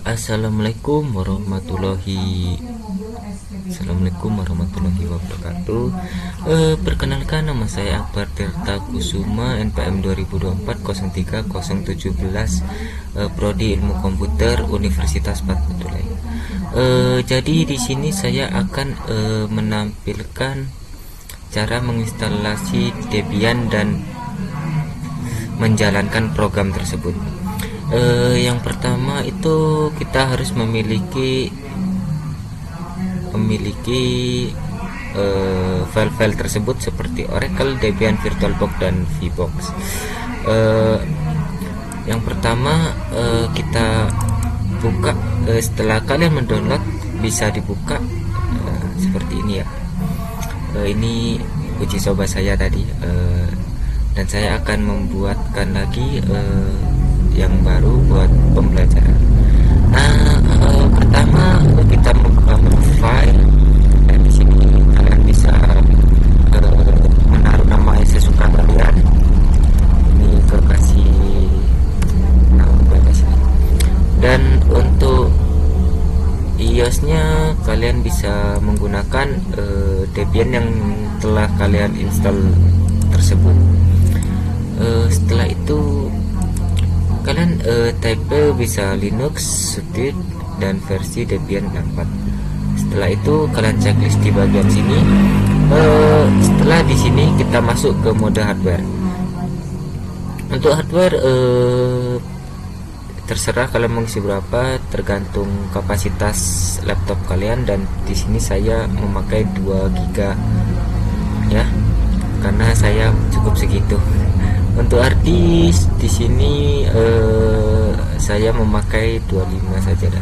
Assalamualaikum warahmatullahi wabarakatuh. Perkenalkan, nama saya Akbar Tirta Kusuma, NPM 2024 Prodi Ilmu Komputer Universitas Fatmawati. Jadi di sini saya akan menampilkan cara menginstalasi Debian dan menjalankan program tersebut. Yang pertama itu kita harus memiliki file-file tersebut seperti Oracle, Debian, VirtualBox, dan VBox. Yang pertama kita buka, setelah kalian mendownload bisa dibuka seperti ini ya. Ini uji coba saya tadi, dan saya akan membuatkan lagi yang baru buat pembelajaran. Pertama kita membuka file, dan di sini kalian bisa menaruh nama sesuka kalian. Ini kasih nama pada sini. Dan untuk iOS-nya kalian bisa menggunakan Debian yang telah kalian install tersebut. Setelah itu kalian type bisa Linux, Suite, dan versi Debian 4. Setelah itu kalian checklist di bagian sini. Setelah di sini kita masuk ke mode hardware. Untuk hardware terserah kalian mengisi berapa, tergantung kapasitas laptop kalian, dan di sini saya memakai 2 GB ya, karena saya cukup segitu. Untuk hard disk di sini saya memakai 25 saja dah.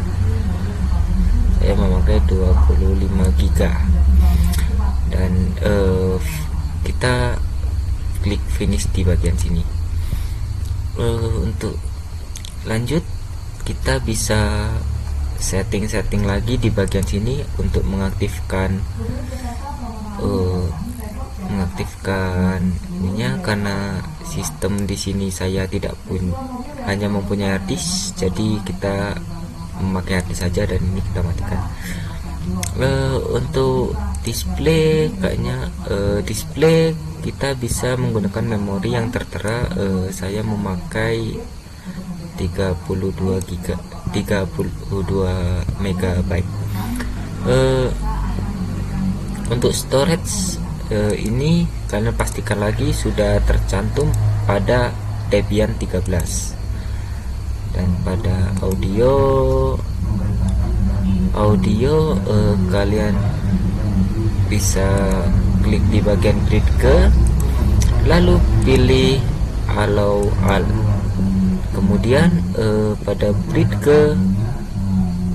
Saya memakai 25 GB. Dan kita klik finish di bagian sini. Untuk lanjut kita bisa setting lagi di bagian sini untuk mengaktifkan ininya, karena sistem di sini saya tidak hanya mempunyai hard disk, jadi kita memakai hard disk saja, dan ini kita matikan. Untuk display kayaknya display kita bisa menggunakan memori yang tertera. Saya memakai 32 MB. Untuk storage ini kalian pastikan lagi sudah tercantum pada Debian 13. Dan pada audio kalian bisa klik di bagian grid ke, lalu pilih allow all. Kemudian pada grid ke,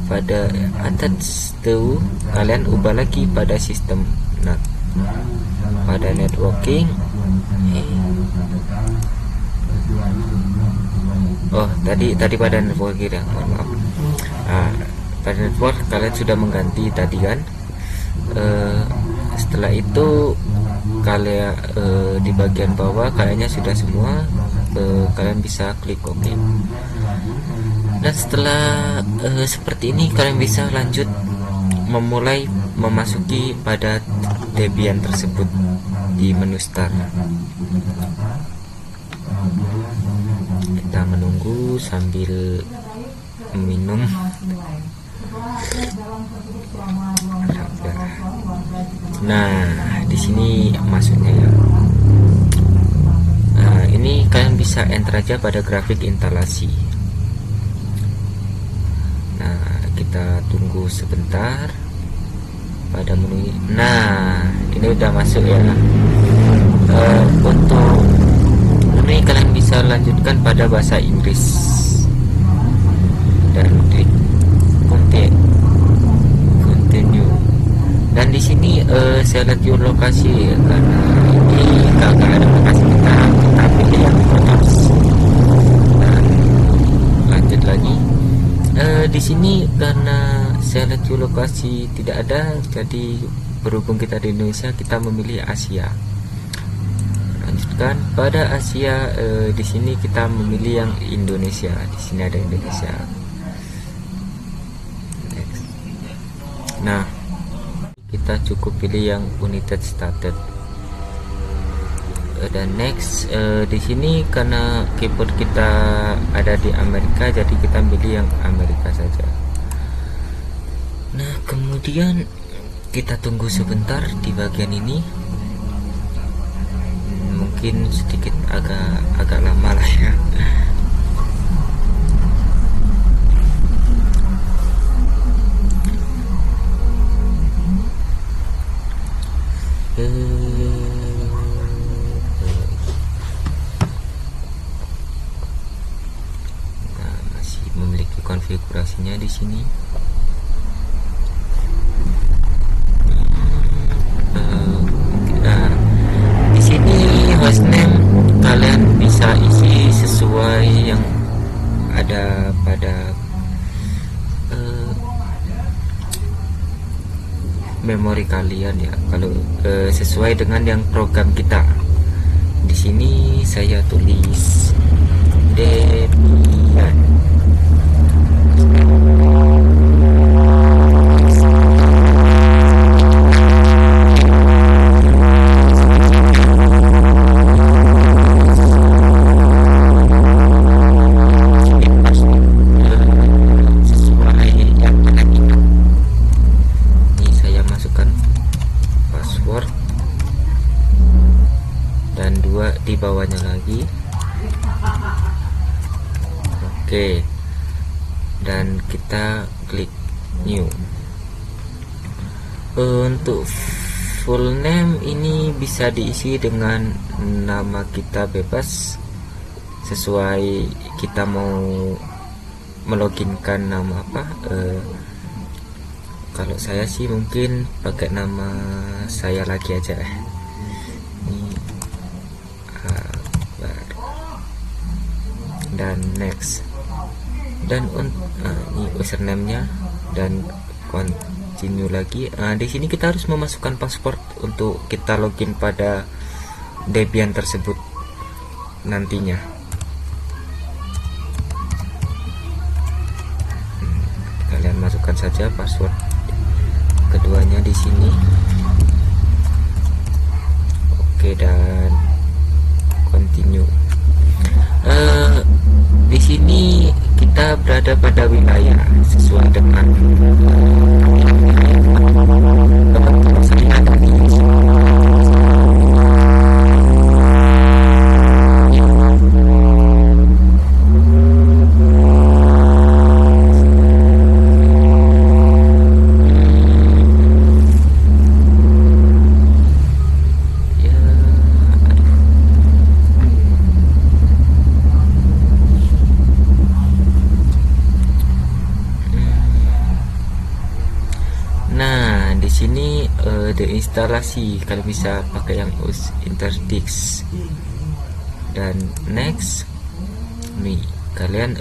pada attach to, kalian ubah lagi pada sistem NAT. Pada networking, tadi pada networking ya, mohon maaf. Pada network kalian sudah mengganti tadi kan. Setelah itu kalian di bagian bawah kayaknya sudah semua, kalian bisa klik OK. Dan setelah seperti ini kalian bisa lanjut memulai memasuki pada Debian tersebut di menu start. Kita menunggu sambil minum. Nah, di sini masuknya ya. Ini kalian bisa enter aja pada grafik instalasi. Nah, kita tunggu sebentar pada menu. Nah, ini udah masuk ya. Untuk ini kalian bisa lanjutkan pada bahasa Inggris dan klik continue. Dan di sini saya lihat lokasi ya, karena ini kagak ada lokasi, kita pilih yang terus. Dan lanjut lagi. Di sini karena saya lihat lokasi tidak ada, jadi berhubung kita di Indonesia, kita memilih Asia. Lanjutkan pada Asia. Di sini kita memilih yang Indonesia. Di sini ada Indonesia. Nah, kita cukup pilih yang United States. Dan next, di sini karena keyboard kita ada di Amerika, jadi kita pilih yang Amerika saja. Nah, kemudian kita tunggu sebentar di bagian ini. Mungkin sedikit agak lama lah ya. Nah, masih memiliki konfigurasinya di sini. Nah, di sini hostname kalian bisa isi sesuai yang ada pada memori kalian ya. Kalau sesuai dengan yang program kita. Di sini saya tulis Debian. Dan 2 di bawahnya lagi. Oke, dan kita klik new. Untuk full name ini bisa diisi dengan nama kita bebas sesuai kita mau meloginkan nama apa. Kalau saya sih mungkin pakai nama saya lagi aja. Dan next, dan ini username-nya, dan continue lagi. Di sini kita harus memasukkan password untuk kita login pada Debian tersebut nantinya. Kalian masukkan saja password keduanya di sini. Oke, dan continue. Di sini kita berada pada wilayah sesuai dengan saya ada di sini deinstalasi. Kalian bisa pakai yang interdisk. Dan next, nih kalian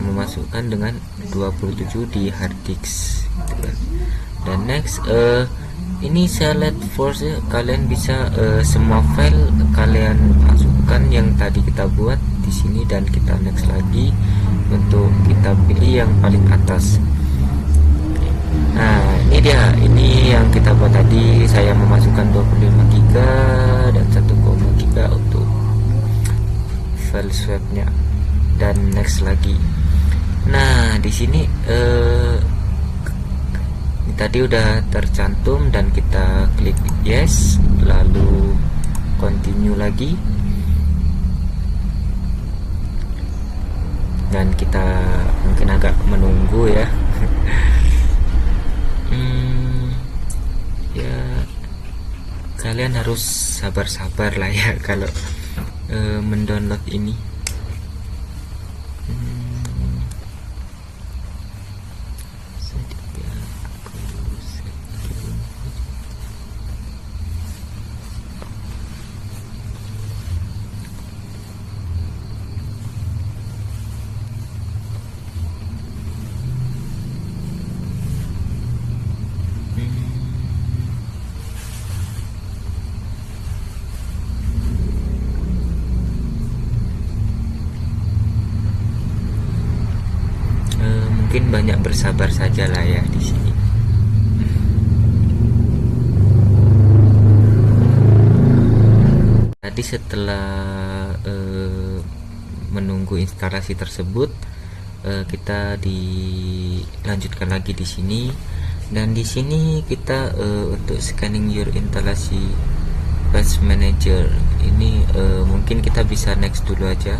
memasukkan dengan 27 di hard disk gitu kan. Dan next, ini select force, kalian bisa semua file kalian masukkan yang tadi kita buat di sini, dan kita next lagi untuk kita pilih yang paling atas. Nah, ini dia, ini yang kita buat tadi. Saya memasukkan 25 GB dan 1,5 GB untuk file swapnya, dan next lagi. Nah, di sini ini tadi udah tercantum, dan kita klik yes, lalu continue lagi, dan kita mungkin agak menunggu ya. Ya, kalian harus sabar-sabar lah ya kalau mendownload ini. Mungkin banyak bersabar saja lah ya di sini. Tadi setelah menunggu instalasi tersebut, kita dilanjutkan lagi di sini, dan di sini kita untuk scanning your instalasi patch manager ini mungkin kita bisa next dulu aja.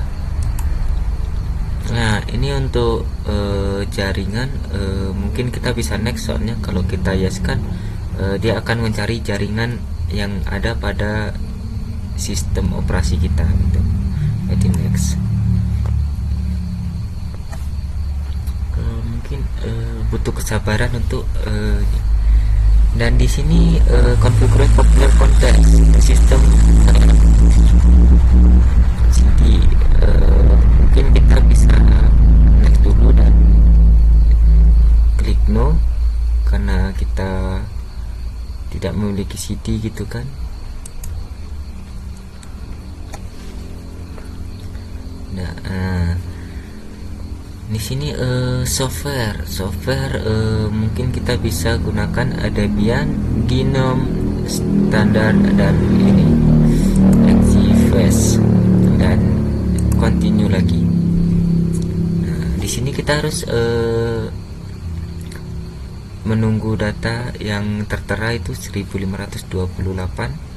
Nah, ini untuk jaringan mungkin kita bisa next, soalnya kalau kita yes kan dia akan mencari jaringan yang ada pada sistem operasi kita gitu. Jadi next. Mungkin butuh kesabaran untuk dan di sini configure popular context system. Jadi mungkin kita bisa next dulu dan klik no karena kita tidak memiliki CD gitu kan. Nah, di sini software mungkin kita bisa gunakan Debian, Gnome, standar, dan ini XGFS, dan continue lagi. Nah, di sini kita harus menunggu data yang tertera itu 1528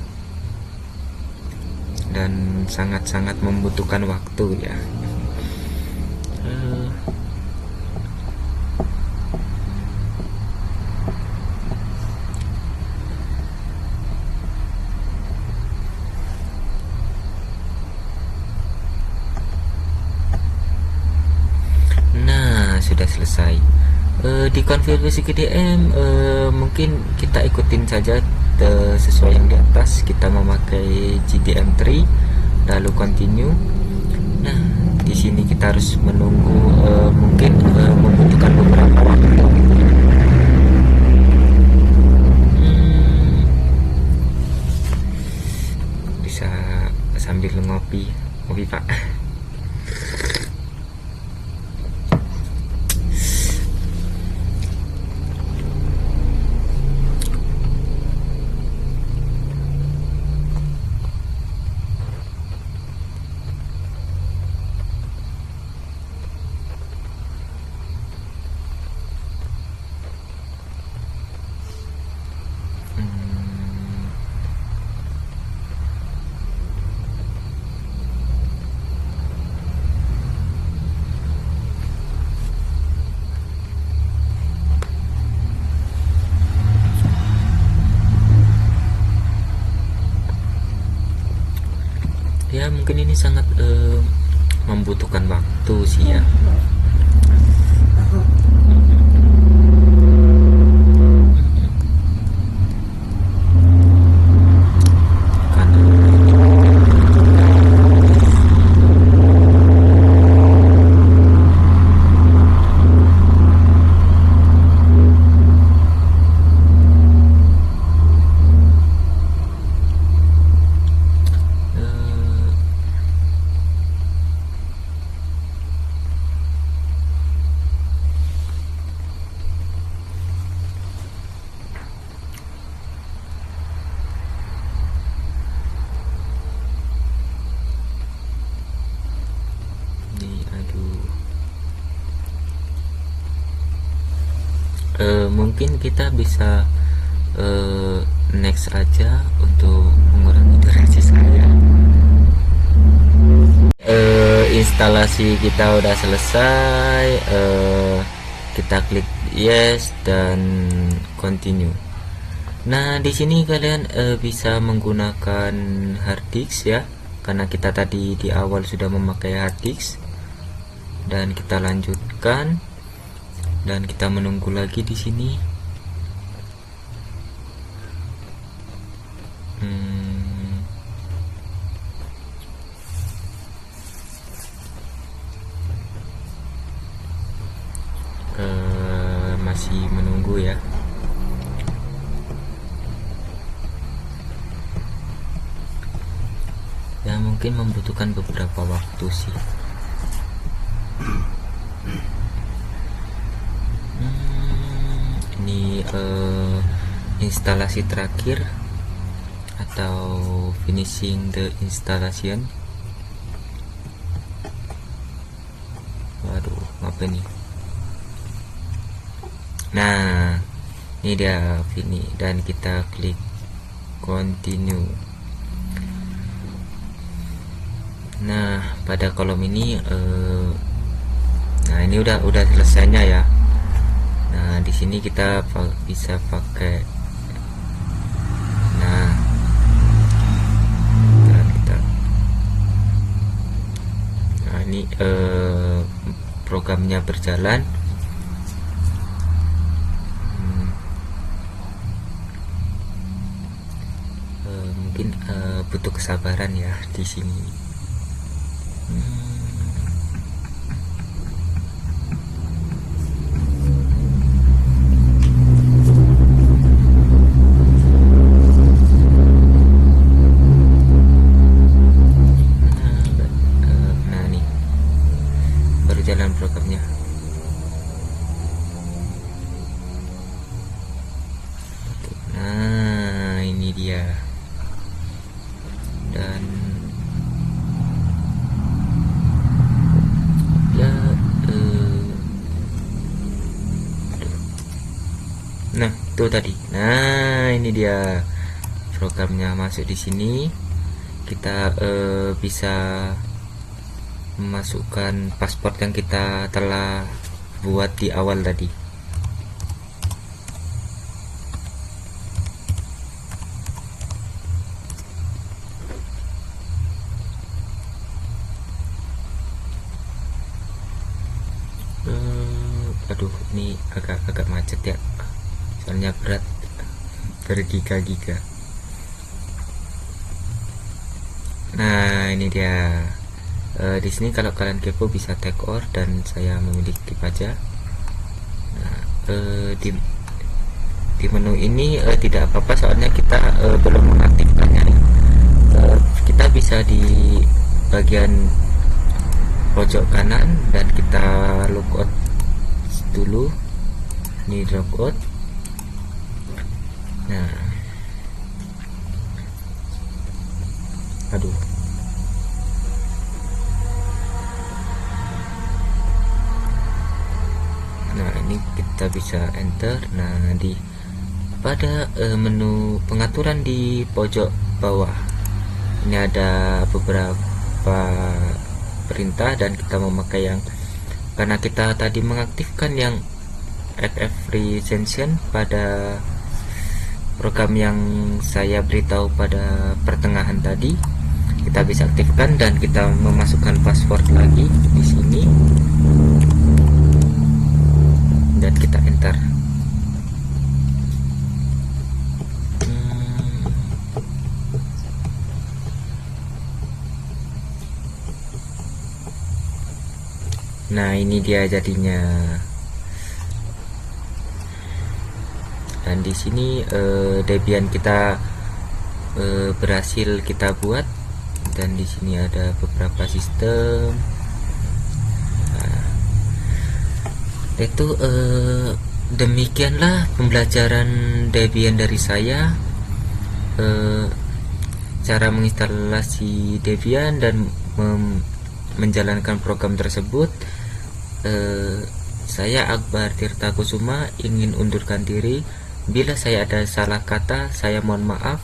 dan sangat-sangat membutuhkan waktu ya. Nah, sudah selesai. Di konfigurasi KDM mungkin kita ikutin saja sesuai yang di atas. Kita memakai GDM3 lalu continue. Nah, di sini kita harus menunggu mungkin membutuhkan beberapa waktu. Bisa sambil ngopi Pak. Ya mungkin ini sangat membutuhkan waktu sih ya. Mungkin kita bisa next aja untuk mengurangi durasi saya. Instalasi kita udah selesai, kita klik yes dan continue. Nah, di sini kalian bisa menggunakan hard disk ya, karena kita tadi di awal sudah memakai hard disk. Dan kita lanjutkan. Dan kita menunggu lagi di sini. Masih menunggu ya. Ya mungkin membutuhkan beberapa waktu sih. Ini instalasi terakhir atau finishing the installation. Waduh, apa nih? Nah, ini dia finish, dan kita klik continue. Nah, pada kolom ini nah ini udah selesainya ya. Nah, di sini kita bisa pakai, nah ini programnya berjalan. Mungkin butuh kesabaran ya di sini. Nah, nih baru jalan programnya. Nah, ini dia. Dan ya nah itu tadi. Nah, ini dia programnya masuk di sini. Kita bisa memasukkan paspor yang kita telah buat di awal tadi. Aduh, ini agak macet ya, soalnya berat, bergiga-giga. Nah, ini dia. Di sini kalau kalian kepo bisa take or, dan saya memilih keep aja. Nah, di menu ini tidak apa-apa, soalnya kita belum mengaktifkannya. Kita bisa di bagian pojok kanan, dan kita logout dulu. Ini logout. Nah, aduh, nah ini kita bisa enter. Nah, di pada menu pengaturan di pojok bawah ini ada beberapa perintah, dan kita memakai yang, karena kita tadi mengaktifkan yang FF Recension pada program yang saya beritahu pada pertengahan tadi, kita bisa aktifkan, dan kita memasukkan password lagi di sini, dan kita enter. Nah, ini dia jadinya. Dan di sini Debian kita berhasil kita buat, dan di sini ada beberapa sistem. Nah, itu demikianlah pembelajaran Debian dari saya, cara menginstalasi Debian dan menjalankan program tersebut. Saya Akbar Tirta Kusuma ingin undurkan diri. Bila saya ada salah kata, saya mohon maaf,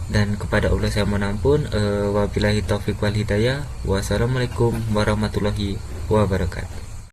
dan kepada Allah saya mohon ampun. Wabillahi taufiq wal hidayah. Wassalamualaikum warahmatullahi wabarakatuh.